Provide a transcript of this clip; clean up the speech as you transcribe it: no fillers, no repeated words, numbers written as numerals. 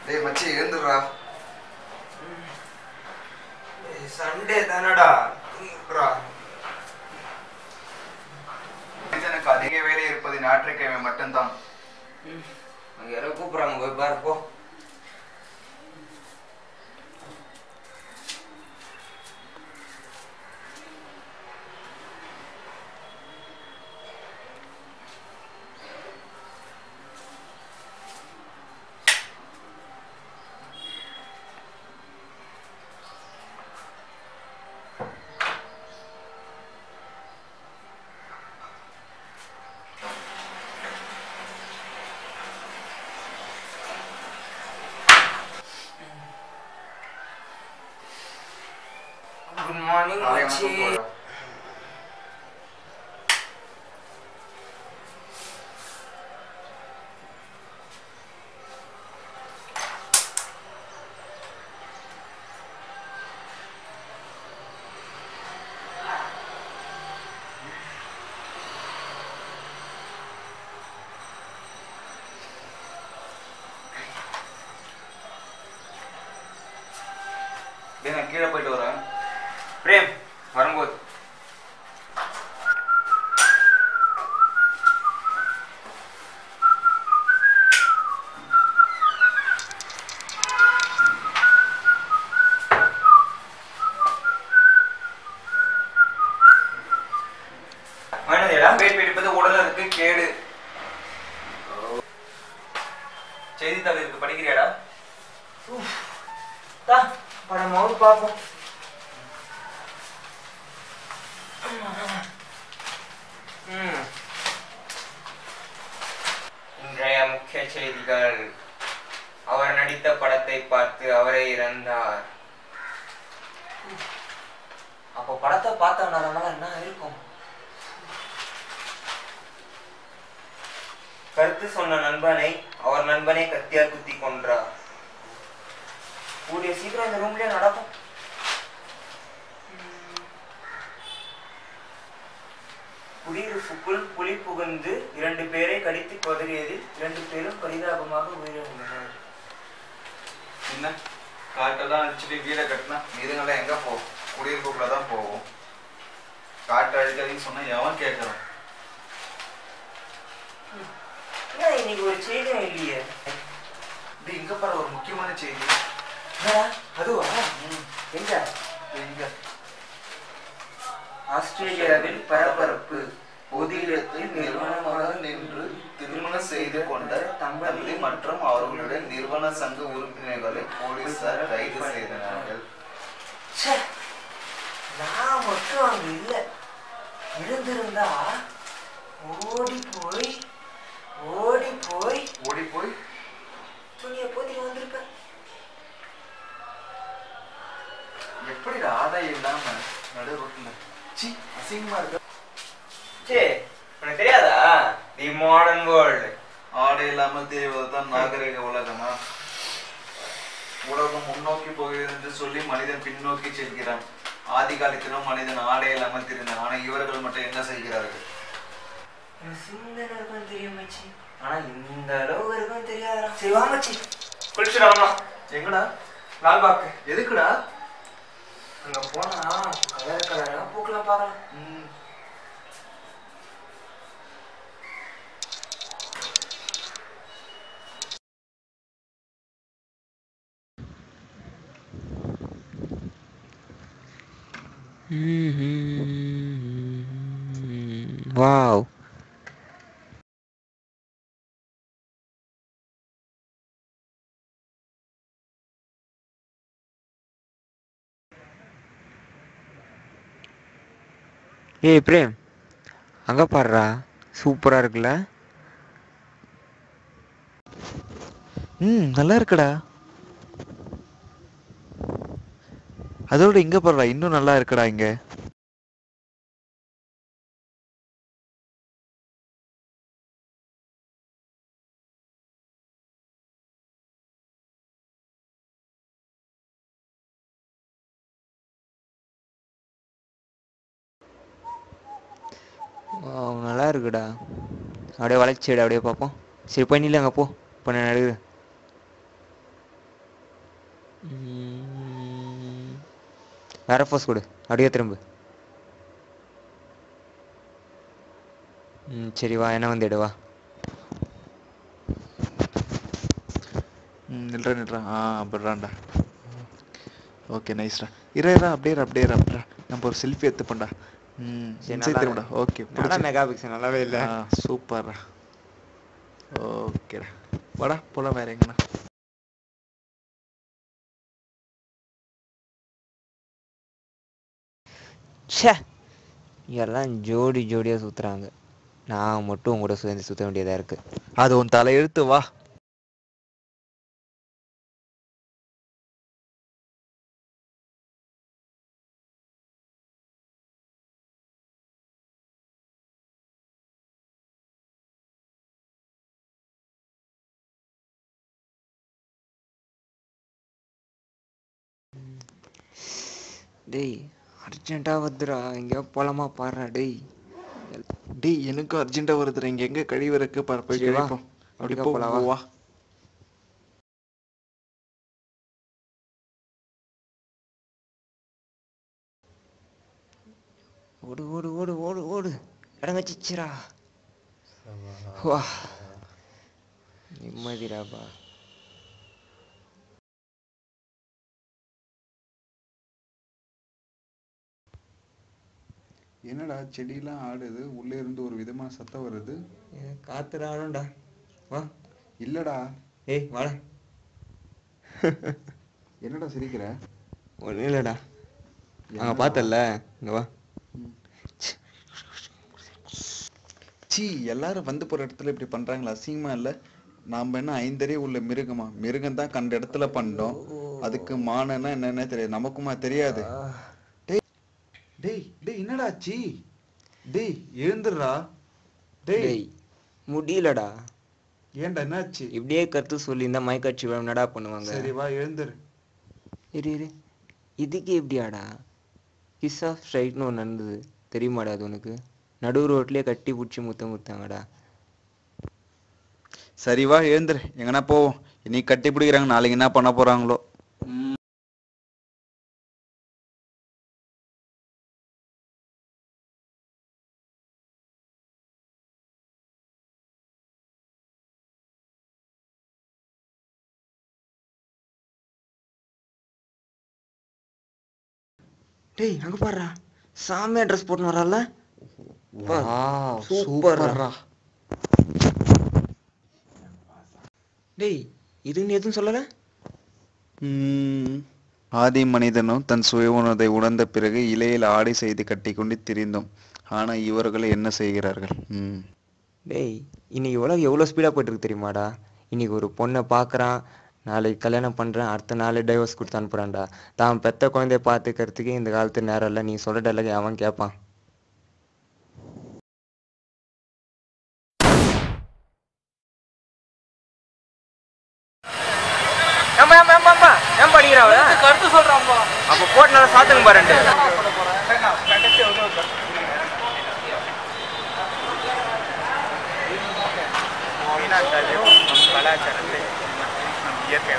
டேய் மச்சி எழுந்துடுறா. சண்டே தானடா. எனக்கு அதிக வேலை இருப்பது ஞாயிற்றுக்கிழமை மட்டும்தான். யாரோ கூப்பிட்றாங்க, போய் பாருப்போ. குட் மார்னிங் மச்சி. நான் கீழே போயிட்டு வரேன். பிரேம் வரும்போது வேட் பிடிப்பது உடலுக்கு கேடு. செய்தித்தாள் இருக்கு, படிக்கிறியாடா? படமாவது பார்ப்போம். இன்றைய முக்கிய செய்திகள். அவர் நடித்த படத்தை பார்த்து அவரே இறந்தார். அப்போ படத்தை பார்த்தவனால என்ன இருக்கும்? கருத்து சொன்ன நண்பனை அவர் நண்பனை கத்தியால் குத்தி கொன்றார். கூடிய சீக்கிரம் இந்த ரூம்லயே நடக்கும். குடியிருப்புக்குள் புலி புகுந்து 2 பேரை கடித்து கொதறியதில் 2 பேரும் பரிதாபமாக உயிரிழந்தனர். என்ன காட்டெல்லாம் அடிச்சுட்டு வீடை கட்டினா இதுங்கெல்லாம் எங்க போகும்? குடியிருப்புக்குள்ளதான் போகும். காட்டு அழிக்காதீங்கன்னு சொன்னா எவன் கேட்கறான்? இன்னைக்கு ஒரு செய்தியும் இல்லையே. இது இங்க பாரு, ஒரு முக்கியமான செய்தி. அதுவா? எங்க? எங்க? ஆஸ்திரேலியாவில் பரபரப்பு. பொது இடத்தில் நிர்வாணமாக நின்று திருமணம் செய்து கொண்ட தம்பதி மற்றும் அவர்களுடைய நிறுவன சங்க உறுப்பினர்களை போலீசார் கைது செய்தனர். நான் மட்டும் அங்க இல்ல. இருந்திருந்தா ஓடி போய் துணியை போத்திட்டு வந்திருப்பேன். எப்படி ஆதாயம் இல்லாம நடு ரோட்ல அசிங்கமா இருக்க? உனக்கு தெரியாதா? தி மாடர்ன் வேர்ல்ட். ஆடை இல்லாமல் தெரிவதுதான் நாகரிக உலகமா? உலகம் முன்னோக்கி போகிறது என்று சொல்லி மனிதன் பின்னோக்கி செல்கிறான். ஆதி காலத்திலும் மனிதன் ஆடை இல்லாமல் தெரிந்தான். ஆனா இவர்கள் மட்டும் என்ன செய்கிறார்கள்? சிந்தனை இருக்கும் தெரியும் மச்சி, ஆனா இந்த அளவு இருக்கும் தெரியாதா? சரி வா மச்சி, குளிச்சுடாமா. எங்கடா? லால்பாக்கு. எதுக்குடா? அங்க போனா கலர் கலரா பூக்கெல்லாம் பார்க்கலாம். Wow. ஏய் பிரேம், அங்க பாருடா, சூப்பரா இருக்குல்ல? நல்லா இருக்குடா. அதோட இங்க பாருடா, இன்னும் நல்லா இருக்குடா இங்க. நல்லா இருக்குடா. அப்படியே வளைச்சிடு, அப்படியே பார்ப்போம். சரி போய் நில்லு அங்கே போ, இப்போ நான் நடுகிறேன். வேற ஃபோர்ஸ் கொடு, அப்படியே திரும்ப. சரி வா, என்ன வந்து எடுவா. நில்றா அப்படிறான்டா. ஓகே நைஸ்டா. இரா அப்படியே நம்ம ஒரு செல்ஃபி எடுத்துப்போம்டா. சரி திரும்படா. ஓகே நல்லா மெகா பிக்சல் நல்லாவே இல்லை. சூப்பர்ரா. ஓகேடா வாடா போலாம் வேற எங்கண்ணா. ச்சே, எல்லாம் ஜோடியாக சுற்றுறாங்க. நான் மட்டும் உங்க கூட சேர்ந்து சுற்ற வேண்டியதாக இருக்கு. அது உன் தலையெழுத்து வா. டேய் அர்ஜென்ட்டாக வந்துடா, எங்கேயோ போலாமா பாடுறா. டேய் எனக்கும் அர்ஜென்ட்டா வருதுடா. இங்க எங்க கழிவு இருக்கு பாரு, போய் சரி வா, கழிப்போம். அப்படி அப்படிக்கா போ போலாம் வா. வா. ஓடு ஓடு ஓடு ஓடு ஓடு, இடங்கச்சிச்சிரா. வா நிம்மதிடாப்பா. என்னடா செடியெல்லாம் ஆடுது, உள்ளே இருந்து ஒரு விதமான சத்தம் வருது. காத்துடா ஆடும்டா. வா. இல்லடா. ஏய் வாடா. என்னடா சிரிக்கிற? ஒன்றும் இல்லைடா, அங்கே பார்த்தல, இங்கே வா. சீ, எல்லாரும் வந்து போற இடத்துல இப்படி பண்றாங்களா? அசிங்கமா இல்ல? நாம என்ன ஐந்தறிவு உள்ள மிருகமா? மிருகம் தான் கண்ட இடத்துல பண்ணோம். அதுக்கு மானன்னா என்னன்னே தெரியாது. நமக்குமா தெரியாது? டேய் டேய் என்னடா ஆச்சு? டேய் எழுந்துடுறா. டேய் முடியலடா. ஏன்டா என்னாச்சு? இப்படியே கருத்து சொல்லி இந்த மயக்காட்சி என்னடா பண்ணுவாங்க. சரி வா எழுந்துரு. இரு இதுக்கு எப்படியாடா கிஸ் ஆஃப் ஸ்ட்ரைட்னு ஒன்று நடந்தது தெரியுமாடா? அது உனக்கு நடு ரோட்லேயே கட்டி பிடிச்சி முத்தம் கொடுத்தாங்கடா. சரி வா எழுந்துரு, எங்கன்னா போவோம். இன்னைக்கு கட்டி பிடிக்கிறாங்க, நாளைக்கு என்ன பண்ண போறாங்களோ. டேய் அங்க பாருடா, சாமியா ட்ரெஸ் போட்டு வரால. சூப்பர்ரா. டேய் இது நீ எதுவும் சொல்லல? ஆதி மனிதனும் தன் சுய உணர்வை உணர்ந்த பிறகு இலையில் ஆடை செய்து கட்டி கொண்டு திரிந்தோம். ஆனா இவர்கள் என்ன செய்கிறார்கள்? டேய் இன்னைக்கு உலகம் எவ்வளோ ஸ்பீடாக போயிட்டு இருக்கு தெரியுமாடா? இன்னைக்கு ஒரு பொண்ணை பார்க்குறான், நாளைக்கு கல்யாணம் பண்ணுறேன், அடுத்த நாள் டைவர்ஸ் கொடுத்து அனுப்புகிறான்டா. தான் பெத்த குழந்தைய பார்த்துக்கிறதுக்கு இந்த காலத்து நேரம் இல்லை. நீ சொல்கிற டைலாக் அவன் கேட்பான். கருத்து சொல்றான் அப்ப போட்டு நல்லா சாத்துங்க பாருண்டு. கலாச்சாரத்தை இயற்கை